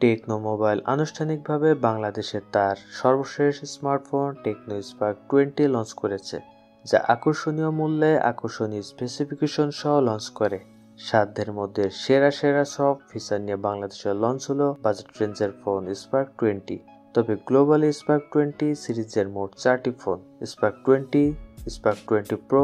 Techno mobile আনুষ্ঠানিকভাবে বাংলাদেশে তার সর্বশেষ স্মার্টফোন টেকনো স্পার্ক 20 লঞ্চ করেছে, যা আকর্ষণীয় মূল্যে আকর্ষণীয় স্পেসিফিকেশন সহ লঞ্চ করে। সাধ্যের মধ্যে সেরা সব ফিচার নিয়ে বাংলাদেশে লঞ্চ হলো বাজেট রেঞ্জের ফোন স্পার্ক 20। তবে গ্লোবালি স্পার্ক 20 সিরিজের মোট 4টি phone spark 20, spark 20 pro,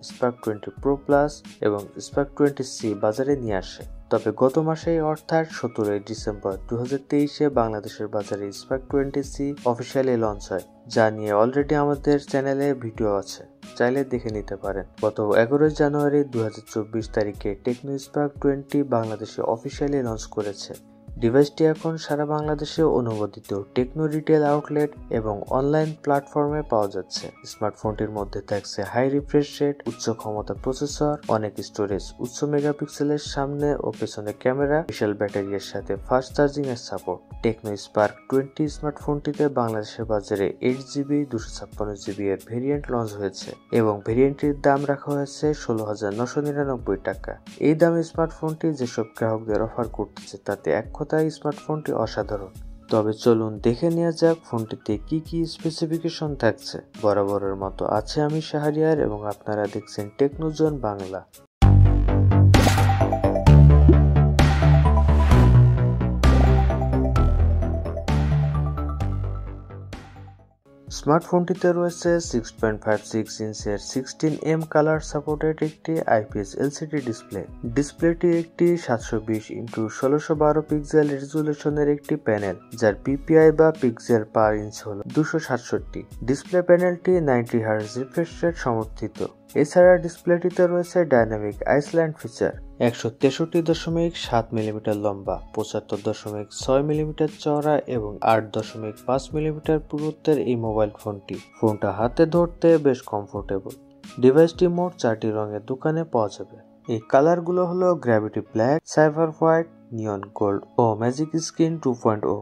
spark 20 pro plus এবং স্পার্ক 20C বাজারে নিয়ে আসে। তবে গত মাসে অর্থাৎ 17 ডিসেম্বর 2023-এ বাংলাদেশের বাজারে স্পার্ক 20C অফিসিয়ালি লঞ্চ হয়, যা নিয়ে অলরেডি আমাদের চ্যানেলে ভিডিও আছে, চাইলে দেখে নিতে পারেন। গত 11 জানুয়ারি 2024 তারিখে টেকনো স্পার্ক 20 বাংলাদেশে অফিসিয়ালি লঞ্চ করেছে। ডিভাইসটি এখন সারা বাংলাদেশে অনুমোদিত টেকনো রিটেল আউটলেট এবং অনলাইন প্ল্যাটফর্মে পাওয়া যাচ্ছে। স্মার্টফোনটির মধ্যে থাকছে হাই রিফ্রেশ রেট, উচ্চ ক্ষমতা প্রসেসর, অনেক স্টোরেজ, উচ্চ মেগাপিক্সেলের সামনে ও পেছনে ক্যামেরা, বিশাল ব্যাটারির সাথে ফাস্ট চার্জিং এর সাপোর্ট। টেকনো স্পার্ক 20 স্মার্টফোনটিতে বাংলাদেশের বাজারে 8GB 256GB এর ভেরিয়েন্ট লঞ্চ হয়েছে এবং ভেরিয়েন্টটির দাম রাখা হয়েছে 16,999 টাকা। এই দামে স্মার্টফোনটি যেসব গ্রাহকদের অফার করতেছে তাতে এক কথায় স্মার্টফোনটি অসাধারণ। তবে চলুন দেখে নেওয়া যাক ফোনটিতে কি কি স্পেসিফিকেশন থাকছে। বরাবরের মতো আছে আমি শাহরিয়ার এবং আপনারা দেখছেন টেকনোজন বাংলা। স্মার্টফোনটিতে রয়েছে 6.56 ইঞ্চের 16M কালার সাপোর্টেড একটি IPS LCD ডিসপ্লে। ডিসপ্লেটি একটি 720x1612 পিক্সেল রেজুলেশনের একটি প্যানেল, যার PPI বা পিক্সেল পার ইঞ্চ হল 267। ডিসপ্লে প্যানেলটি 90 Hz রিফ্রেশ রেট সমর্থিত। এছাড়া ডিসপ্লেটিতে রয়েছে ডাইনামিক আইসল্যান্ড ফিচার। 163.7 মিলিমিটার লম্বা, 75.6 মিলিমিটার চওড়া এবং 8.5 মিলিমিটার পুরুত্বের এই মোবাইল ফোনটা হাতে ধরতে বেশ কমফোর্টেবল। ডিভাইসটি মোট 4টি রঙের দোকানে পাওয়া যাবে। এই কালারগুলো হলো গ্র্যাভিটি ব্ল্যাক, সাইফার হোয়াইট, নিয়ন গোল্ড ও ম্যাজিক স্ক্রিন 2.0।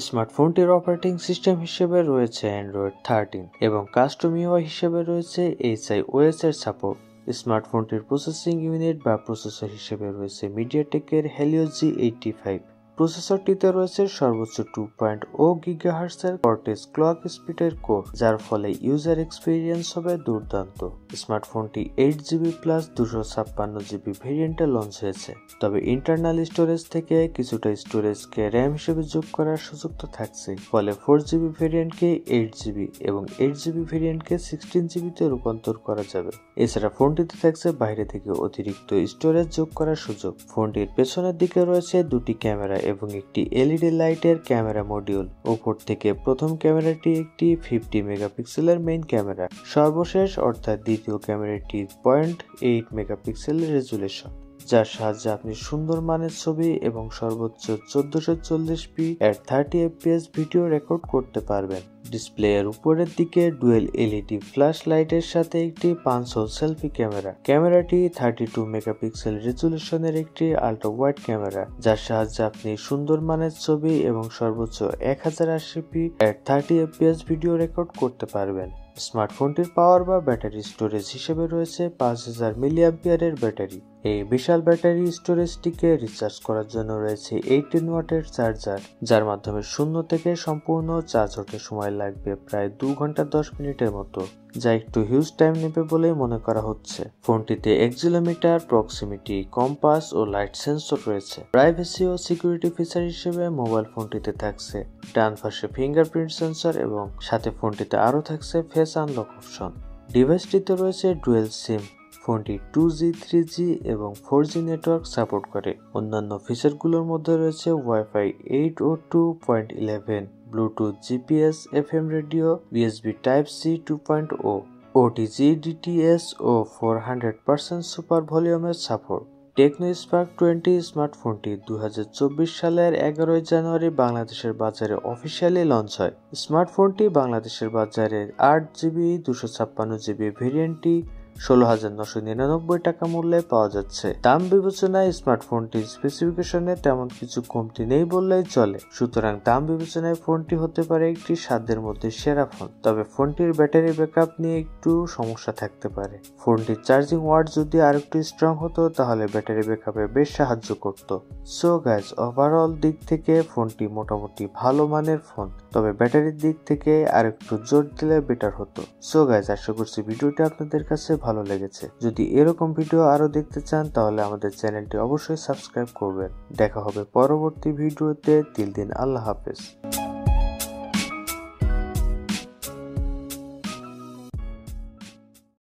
স্মার্টফোনটির অপারেটিং সিস্টেম হিসেবে রয়েছে অ্যান্ড্রয়েড 13 এবং কাস্টম UI হিসেবে রয়েছে HiOS এর সাপোর্ট। স্মার্টফোনটির প্রসেসিং ইউনিট বা প্রসেসর হিসেবে রয়েছে মিডিয়াটেকের হেলিও G85। প্রসেসরটিতে রয়েছে সর্বোচ্চ 2.0 GHz এর কর্টেক্স ক্লক স্পিডের কোর, যার ফলে ইউজার এক্সপিরিয়েন্স হবে দুর্দান্ত। স্মার্টফোনটি 8GB প্লাস 256GB ভেরিয়েন্টে লঞ্চ হয়েছে। তবে ইন্টারনাল স্টোরেজ থেকে কিছুটা স্টোরেজকে র্যাম হিসেবে যোগ করার সুযোগ তো থাকছে, ফলে 4GB ভেরিয়েন্টকে 8GB এবং 8GB ভেরিয়েন্টকে 16GB তে রূপান্তর করা যাবে। এছাড়া ফোনটিতে থাকছে বাইরে থেকে অতিরিক্ত স্টোরেজ যোগ করার সুযোগ। ফোনটির পেছনের দিকে রয়েছে দুটি ক্যামেরা এবং একটি LED লাইটের ক্যামেরা মডিউল। উপর থেকে প্রথম ক্যামেরাটি একটি 50 মেগাপিক্সেলের মেইন ক্যামেরা। সর্বশেষ অর্থাৎ দ্বিতীয় ক্যামেরাটি 0.8 মেগাপিক্সেলের রেজুলেশন, যার সাহায্যে আপনি সুন্দর মানের ছবি এবং সর্বোচ্চ 1440p at 30fps video record করতে পারবেন। ডিসপ্লের উপরের দিকে ডুয়েল LED ফ্ল্যাশ লাইটের সাথে একটি পাঞ্চ হোল সেলফি ক্যামেরা। ক্যামেরাটি 32 মেগাপিক্সেল রেজুলেশনের একটি আল্ট্রা ওয়াইড ক্যামেরা, যার সাহায্যে আপনি সুন্দর মানের ছবি এবং সর্বোচ্চ 1080p at 30fps video record করতে পারবেন। স্মার্টফোনটির পাওয়ার বা ব্যাটারি স্টোরেজ হিসেবে রয়েছে 5000 মিলিঅ্যাম্পিয়ারের ব্যাটারি। এই বিশাল ব্যাটারি স্টোরেজটিকে রিচার্জ করার জন্য রয়েছে 18 ওয়াটের চার্জার, যার মাধ্যমে শূন্য থেকে সম্পূর্ণ চার্জ হতে সময় লাগবে প্রায় 2 ঘন্টা 10 মিনিটের মতো, যা একটু হিউজ টাইম নেবে বলেই মনে করা হচ্ছে। ফোনটিতে অ্যাক্সিলোমিটার, প্রক্সিমিটি, কম্পাস ও লাইট সেন্সর রয়েছে। প্রাইভেসি ও সিকিউরিটি ফিচার হিসেবে মোবাইল ফোনটিতে থাকছে ডান পাশে ফিঙ্গারপ্রিন্ট সেন্সর এবং সাথে ফোনটিতে আরও থাকছে ফেস আনলক অপশন। ডিভাইসটিতে রয়েছে ডুয়েল সিম। ফোনটি 2G, 3G এবং 4G নেটওয়ার্ক সাপোর্ট করে। অন্যান্য ফিচারগুলোর মধ্যে রয়েছে wifi 802.11, Bluetooth, GPS, FM radio, USB Type-C 2.0, OTG, DTS ও 400% সুপার ভলিউমের সাপোর্ট। টেকনো স্পার্ক 20 স্মার্টফোনটি 2024 সালের 11 জানুয়ারি বাংলাদেশের বাজারে অফিসিয়ালি লঞ্চ হয়। স্মার্টফোনটি বাংলাদেশের বাজারে 8GB 256GB ভেরিয়েন্টটি 16,999 টাকা মূল্যে পাওয়া যাচ্ছে। দাম বিবেচনায় স্মার্টফোনটির স্পেসিফিকেশনে তেমন কিছু কমতি নেই বললেই চলে, সুতরাং দাম বিবেচনায় ফোনটি হতে পারে একটি সাধ্যের মধ্যে সেরা ফোন। তবে ফোনটির ব্যাটারি ব্যাকআপ নিয়ে একটু সমস্যা থাকতে পারে। ফোনটির চার্জিং ওয়াট যদি আরেকটু স্ট্রং হতো তাহলে ব্যাটারি ব্যাকআপে বেশ সাহায্য করত। সো গাইস, ওভারঅল দিক থেকে ফোনটি মোটামুটি ভালো মানের ফোন, তবে ব্যাটারির দিক থেকে আরেকটু জোর দিলে বেটার হতো। সো গাইস, আশা করছি ভিডিওটি আপনাদের কাছে ভালো লেগেছে। যদি এরকম ভিডিও আরো দেখতে চান তাহলে আমাদের চ্যানেলটি অবশ্যই সাবস্ক্রাইব করবেন। দেখা হবে পরবর্তী ভিডিওতে। তিল দিন, আল্লাহ হাফেজ।